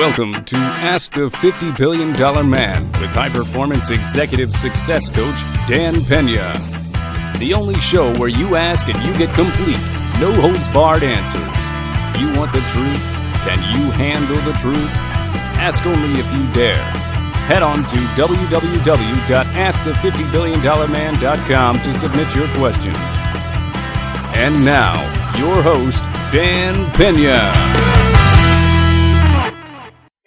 Welcome to Ask the $50 Billion Man with high-performance executive success coach Dan Peña. The only show where you ask and you get complete, no-holds-barred answers. You want the truth? Can you handle the truth? Ask only if you dare. Head on to www.askthefiftyBillionDollarMan.com to submit your questions. And now, your host, Dan Peña.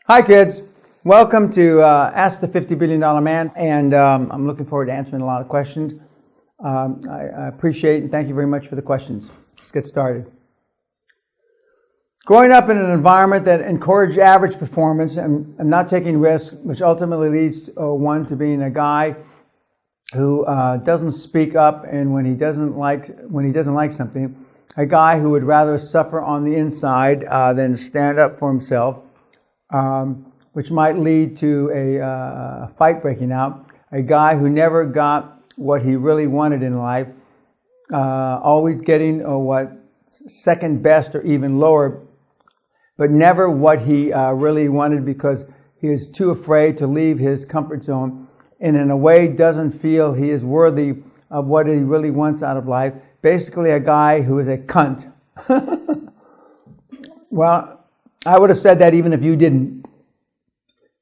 Hi kids, welcome to Ask the $50 Billion Man, and I'm looking forward to answering a lot of questions. I appreciate and thank you very much for the questions. Let's get started. Growing up in an environment that encouraged average performance and not taking risks, which ultimately leads one to being a guy who doesn't speak up, and when he doesn't like something, a guy who would rather suffer on the inside than stand up for himself. Which might lead to a fight breaking out. A guy who never got what he really wanted in life, always getting what second best or even lower, but never what he really wanted because he is too afraid to leave his comfort zone, and in a way doesn't feel he is worthy of what he really wants out of life. Basically a guy who is a cunt. Well, I would have said that even if you didn't.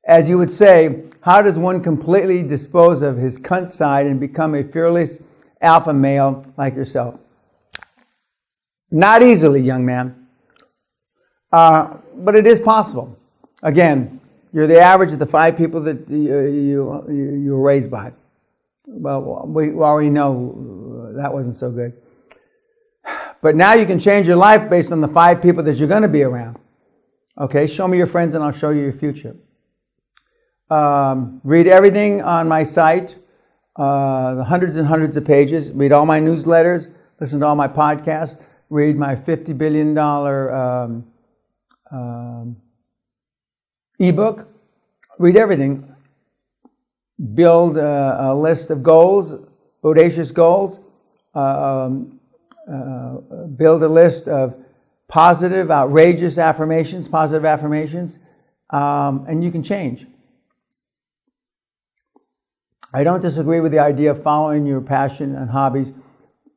As you would say, how does one completely dispose of his cunt side and become a fearless alpha male like yourself? Not easily, young man. But it is possible. Again, you're the average of the 5 people that you were raised by. Well, we already know that wasn't so good. But now you can change your life based on the 5 people that you're going to be around. Okay, show me your friends and I'll show you your future. Read everything on my site, the hundreds and hundreds of pages. Read all my newsletters, listen to all my podcasts, read my $50 billion ebook. Read everything. Build a list of goals, audacious goals. Build a list of positive, outrageous affirmations, and you can change. I don't disagree with the idea of following your passion and hobbies.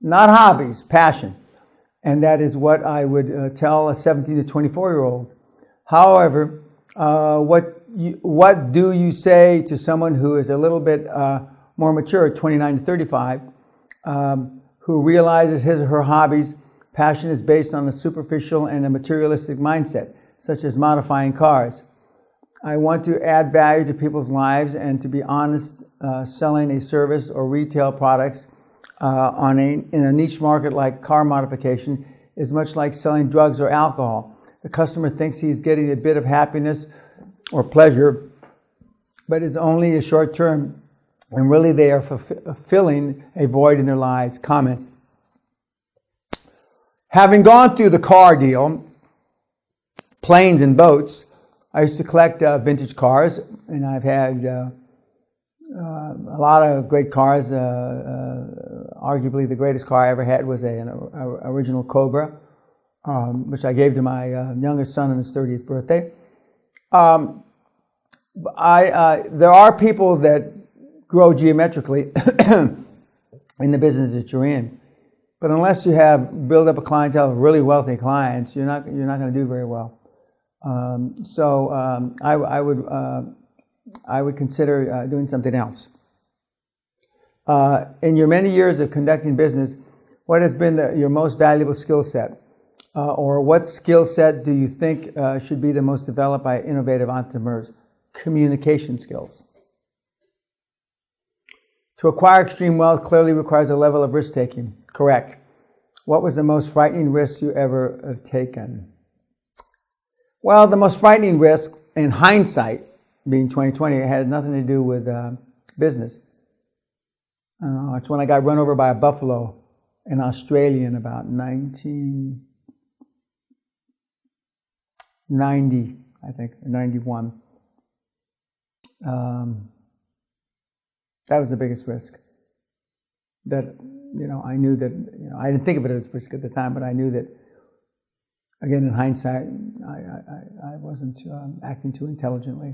Not hobbies, passion. And that is what I would tell a 17 to 24-year-old. However, what do you say to someone who is a little bit more mature, 29 to 35, who realizes his or her hobbies, passion is based on a superficial and a materialistic mindset, such as modifying cars? I want to add value to people's lives and to be honest, selling a service or retail products in a niche market like car modification is much like selling drugs or alcohol. The customer thinks he's getting a bit of happiness or pleasure, but it's only a short term, and really they are filling a void in their lives. Comments. Having gone through the car deal, planes and boats, I used to collect vintage cars, and I've had a lot of great cars. Arguably the greatest car I ever had was an original Cobra, which I gave to my youngest son on his 30th birthday. There are people that grow geometrically in the business that you're in. But unless you build up a clientele of really wealthy clients, you're not going to do very well. I would consider doing something else. In your many years of conducting business, what has been your most valuable skill set? Or what skill set do you think should be the most developed by innovative entrepreneurs? Communication skills. To acquire extreme wealth clearly requires a level of risk-taking. Correct. What was the most frightening risk you ever have taken? Well, the most frightening risk, in hindsight, being 2020, it had nothing to do with business. It's when I got run over by a buffalo in Australia in about 1990, I think, or 91. That was the biggest risk. That, I knew that, I didn't think of it as risk at the time, but I knew that Again, in hindsight, I wasn't acting too intelligently.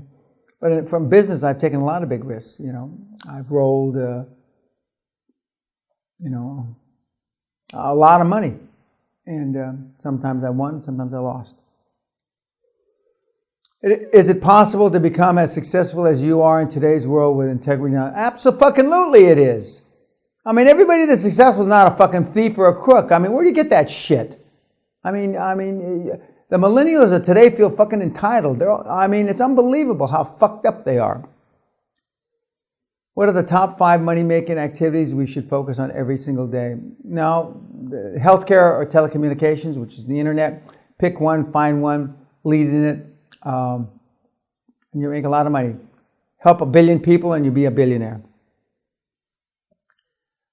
But from business, I've taken a lot of big risks. I've rolled, a lot of money, and sometimes I won, sometimes I lost. Is it possible to become as successful as you are in today's world with integrity? Absolutely, it is. I mean, everybody that's successful is not a fucking thief or a crook. I mean, where do you get that shit? I mean, the millennials of today feel fucking entitled. It's unbelievable how fucked up they are. What are the top 5 money-making activities we should focus on every single day? Now, healthcare or telecommunications, which is the internet. Pick one, find one, lead in it, and you make a lot of money. Help 1 billion people and you'll be a billionaire.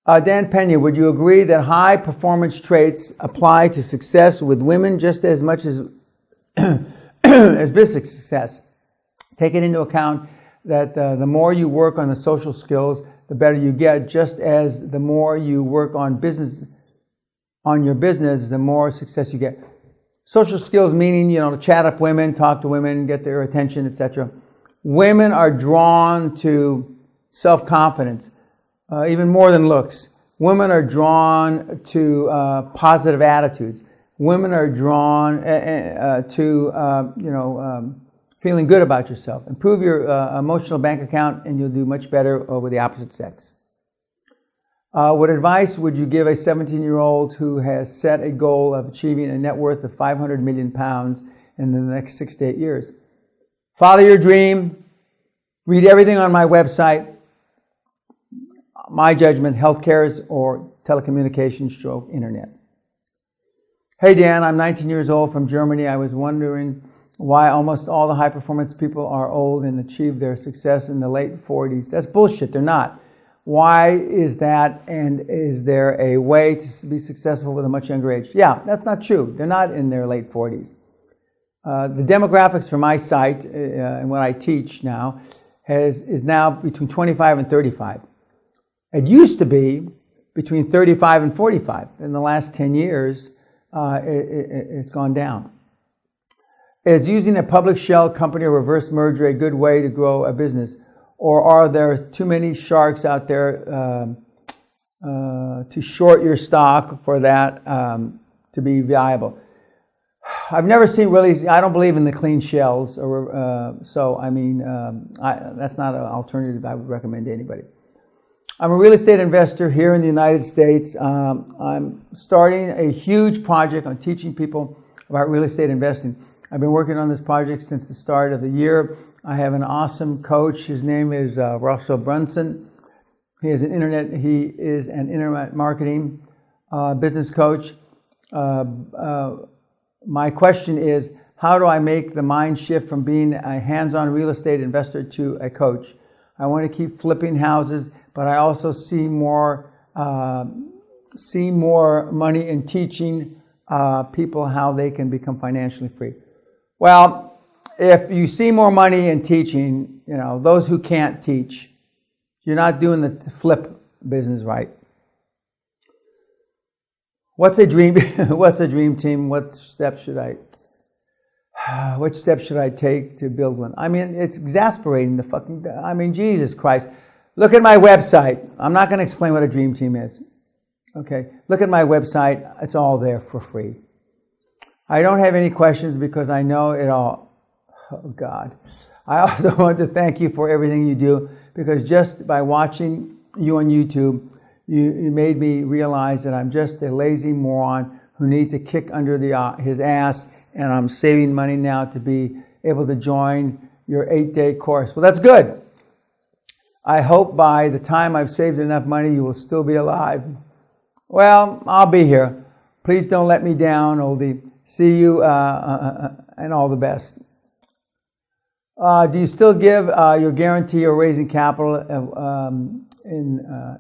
Dan Peña, would you agree that high performance traits apply to success with women just as much as as business success? Taking into account that the more you work on the social skills, the better you get, just as the more you work on your business, the more success you get. Social skills meaning, to chat up women, talk to women, get their attention, etc. Women are drawn to self-confidence. Even more than looks. Women are drawn to positive attitudes. Women are drawn to feeling good about yourself. Improve your emotional bank account and you'll do much better with the opposite sex. What advice would you give a 17-year-old who has set a goal of achieving a net worth of 500 million pounds in the next 6 to 8 years? Follow your dream. Read everything on my website. My judgment, healthcare or telecommunications / internet. Hey Dan, I'm 19 years old from Germany. I was wondering why almost all the high performance people are old and achieve their success in the late 40s. That's bullshit, they're not. Why is that, and is there a way to be successful with a much younger age? Yeah, that's not true. They're not in their late 40s. The demographics for my site and what I teach now is now between 25 and 35. It used to be between 35 and 45. In the last 10 years, it's gone down. Is using a public shell company or reverse merger a good way to grow a business? Or are there too many sharks out there to short your stock for that to be viable? I've never seen I don't believe in the clean shells. That's not an alternative I would recommend to anybody. I'm a real estate investor here in the United States. I'm starting a huge project on teaching people about real estate investing. I've been working on this project since the start of the year. I have an awesome coach. His name is Russell Brunson. He is an internet marketing business coach. My question is, how do I make the mind shift from being a hands-on real estate investor to a coach? I want to keep flipping houses, but I also see more money in teaching people how they can become financially free. Well, if you see more money in teaching, those who can't teach, you're not doing the flip business right. What's a dream? What's a dream team? Which steps should I take to build one? It's exasperating. Jesus Christ. Look at my website. I'm not going to explain what a dream team is. Okay. Look at my website. It's all there for free. I don't have any questions because I know it all. Oh, God. I also want to thank you for everything you do, because just by watching you on YouTube, you made me realize that I'm just a lazy moron who needs a kick under his ass, and I'm saving money now to be able to join your 8-day course. Well, that's good. I hope by the time I've saved enough money, you will still be alive. Well, I'll be here. Please don't let me down, oldie. See you and all the best. Do you still give your guarantee or raising capital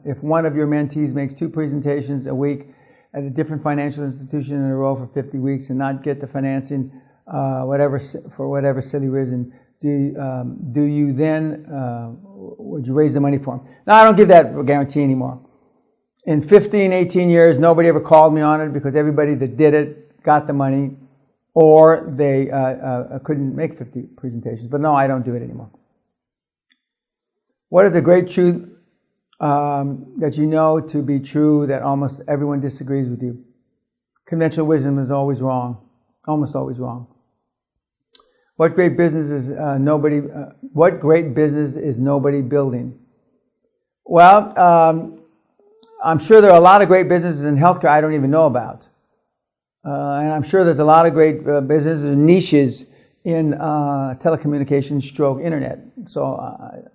if one of your mentees makes 2 presentations a week at a different financial institution in a row for 50 weeks and not get the financing, for whatever silly reason? Do you then would you raise the money for them? No, I don't give that guarantee anymore. In 15, 18 years, nobody ever called me on it because everybody that did it got the money. or they couldn't make 50 presentations. But no, I don't do it anymore. What is a great truth that you know to be true that almost everyone disagrees with you? Conventional wisdom is always wrong, almost always wrong. What great business is nobody building? Well, I'm sure there are a lot of great businesses in healthcare I don't even know about. And I'm sure there's a lot of great businesses and niches in telecommunications stroke internet. So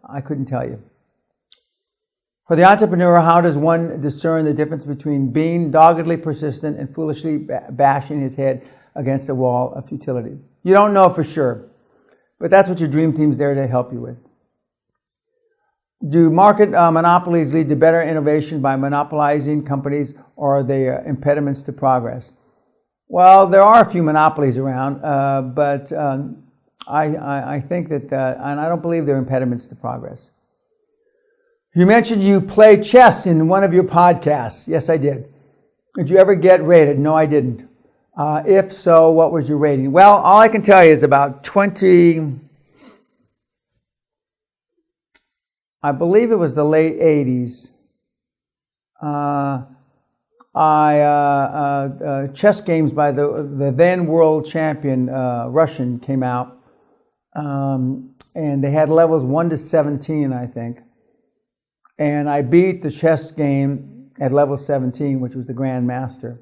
I couldn't tell you. For the entrepreneur, how does one discern the difference between being doggedly persistent and foolishly bashing his head against a wall of futility? You don't know for sure, but that's what your dream team's there to help you with. Do market monopolies lead to better innovation by monopolizing companies, or are they impediments to progress? Well, there are a few monopolies around, but I think that, and I don't believe they're impediments to progress. You mentioned you play chess in one of your podcasts. Yes, I did. Did you ever get rated? No, I didn't. If so, what was your rating? Well, all I can tell you is about 20, I believe it was the late 80s. Chess games by the then world champion Russian came out, and they had levels 1 to 17, I think. And I beat the chess game at level 17, which was the Grand Master.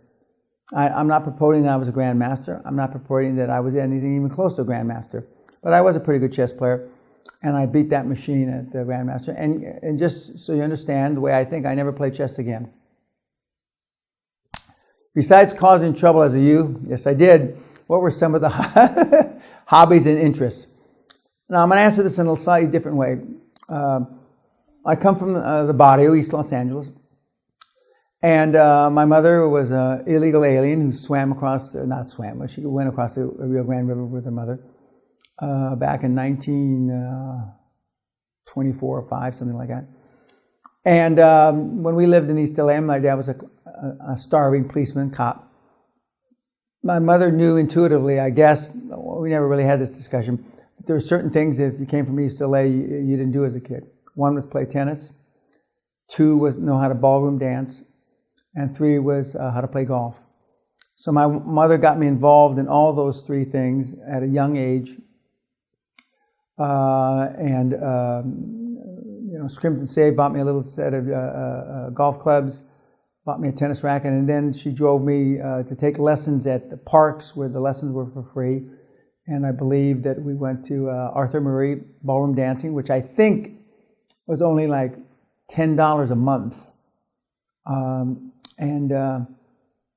I'm not purporting that I was a Grand Master. I'm not purporting that I was anything even close to a Grand Master. But I was a pretty good chess player, and I beat that machine at the Grand Master. And just so you understand the way I think, I never played chess again. Besides causing trouble as a youth, yes, I did. What were some of the hobbies and interests? Now, I'm going to answer this in a slightly different way. I come from the barrio, East Los Angeles. And my mother was an illegal alien who swam across, not swam, but she went across the Rio Grande River with her mother back in 1924 or 5, something like that. And when we lived in East LA, my dad was a starving policeman, cop. My mother knew intuitively, I guess, we never really had this discussion, but there were certain things that if you came from East LA, you didn't do as a kid. 1 was play tennis, 2 was know how to ballroom dance, and 3 was how to play golf. So my mother got me involved in all those 3 things at a young age, and scrimped and saved, bought me a little set of golf clubs, bought me a tennis racket, and then she drove me to take lessons at the parks where the lessons were for free. And I believe that we went to Arthur Murray ballroom dancing, which I think was only like $10 a month.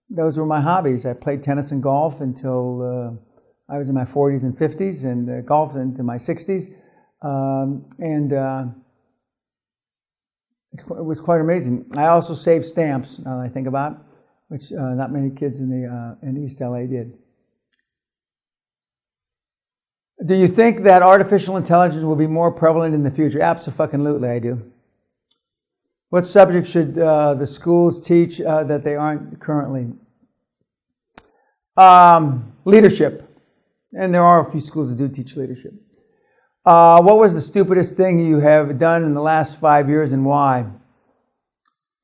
Those were my hobbies. I played tennis and golf until I was in my 40s and 50s, and golf into my 60s. It was quite amazing. I also saved stamps, now that I think about it, which not many kids in East LA did. Do you think that artificial intelligence will be more prevalent in the future? Abso-fucking-lutely, I do. What subject should the schools teach that they aren't currently? Leadership. And there are a few schools that do teach leadership. What was the stupidest thing you have done in the last 5 years, and why?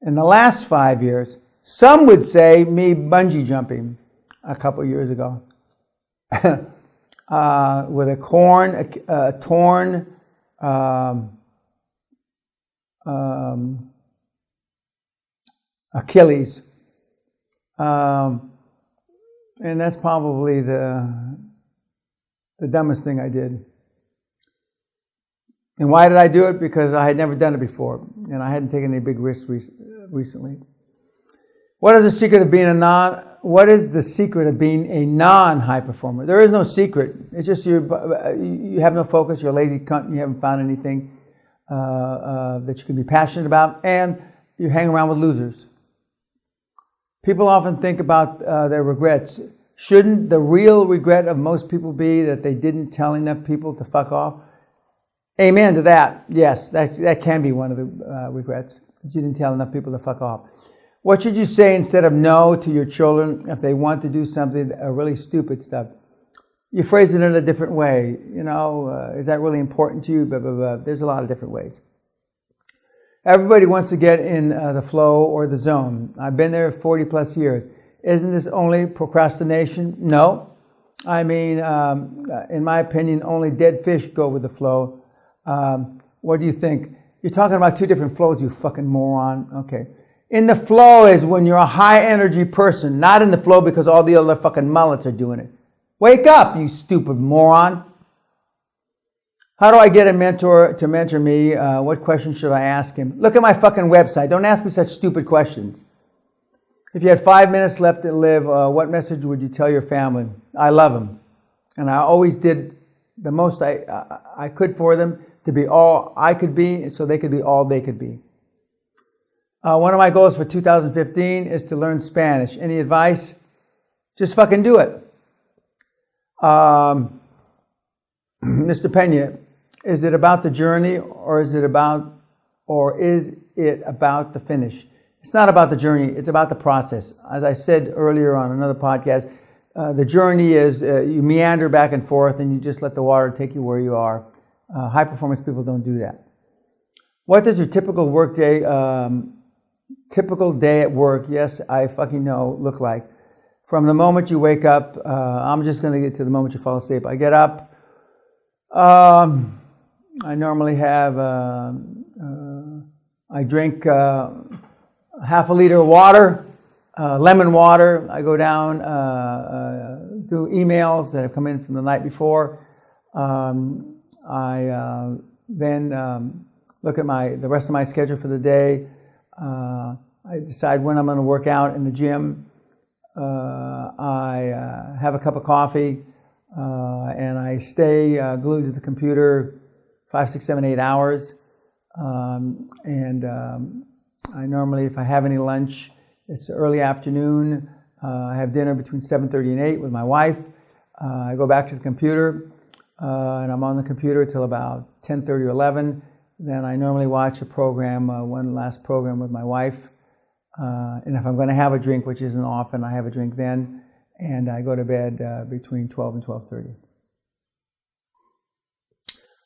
In the last 5 years, some would say me bungee jumping a couple years ago. With a torn Achilles. And that's probably the dumbest thing I did. And why did I do it? Because I had never done it before, and I hadn't taken any big risks recently. What is the secret of being a non-high performer? There is no secret. It's just you have no focus, you're a lazy cunt, and you haven't found anything that you can be passionate about, and you hang around with losers. People often think about their regrets. Shouldn't the real regret of most people be that they didn't tell enough people to fuck off? Amen to that. Yes, that can be one of the regrets. That you didn't tell enough people to fuck off. What should you say instead of no to your children if they want to do something really stupid stuff? You phrase it in a different way. Is that really important to you? Blah, blah, blah. There's a lot of different ways. Everybody wants to get in the flow or the zone. I've been there 40 plus years. Isn't this only procrastination? No. I mean, in my opinion, only dead fish go with the flow. What do you think? You're talking about two different flows, you fucking moron. Okay. In the flow is when you're a high energy person, not in the flow because all the other fucking mullets are doing it. Wake up, you stupid moron. How do I get a mentor to mentor me? What questions should I ask him? Look at my fucking website. Don't ask me such stupid questions. If you had 5 minutes left to live, what message would you tell your family? I love them. And I always did the most I could for them to be all I could be so they could be all they could be. One of my goals for 2015 is to learn Spanish. Any advice? Just fucking do it. Mr. Peña, is it about the journey or is it about the finish? It's not about the journey, it's about the process. As I said earlier on another podcast, the journey is you meander back and forth and you just let the water take you where you are. High performance people don't do that. What does your typical day at work, yes, I fucking know, look like? From the moment you wake up, I'm just going to get to the moment you fall asleep. I get up. I normally have, I drink half a liter of water, lemon water. I go down, do emails that have come in from the night before. I then look at the rest of my schedule for the day. I decide when I'm going to work out in the gym. I have a cup of coffee, and I stay glued to the computer 5, 6, 7, 8 hours. I normally, if I have any lunch, it's early afternoon. I have dinner between 7:30 and 8 with my wife. I go back to the computer, and I'm on the computer till about 10:30 or 11. Then I normally watch a program, one last program with my wife. And if I'm going to have a drink, which isn't often, I have a drink then. And I go to bed between 12 and 12:30.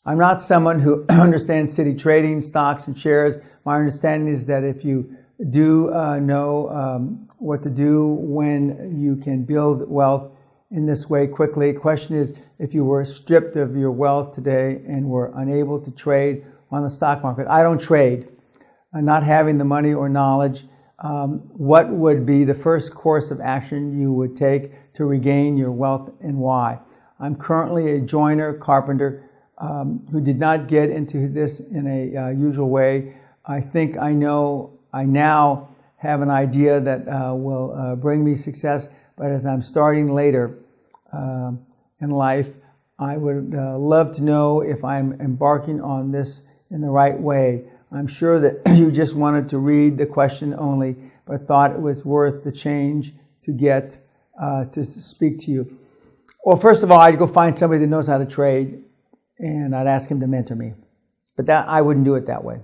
I'm not someone who understands city trading, stocks, and shares. My understanding is that if you do know what to do when you can build wealth in this way quickly. Question is, if you were stripped of your wealth today and were unable to trade on the stock market, I don't trade, not having the money or knowledge, what would be the first course of action you would take to regain your wealth and why? I'm currently a joiner, carpenter, who did not get into this in a usual way. I think I now have an idea that will bring me success, but as I'm starting later in life, I would love to know if I'm embarking on this in the right way. I'm sure that you just wanted to read the question only, but thought it was worth the change to get to speak to you. Well, first of all, I'd go find somebody that knows how to trade, and I'd ask him to mentor me. But that I wouldn't do it that way.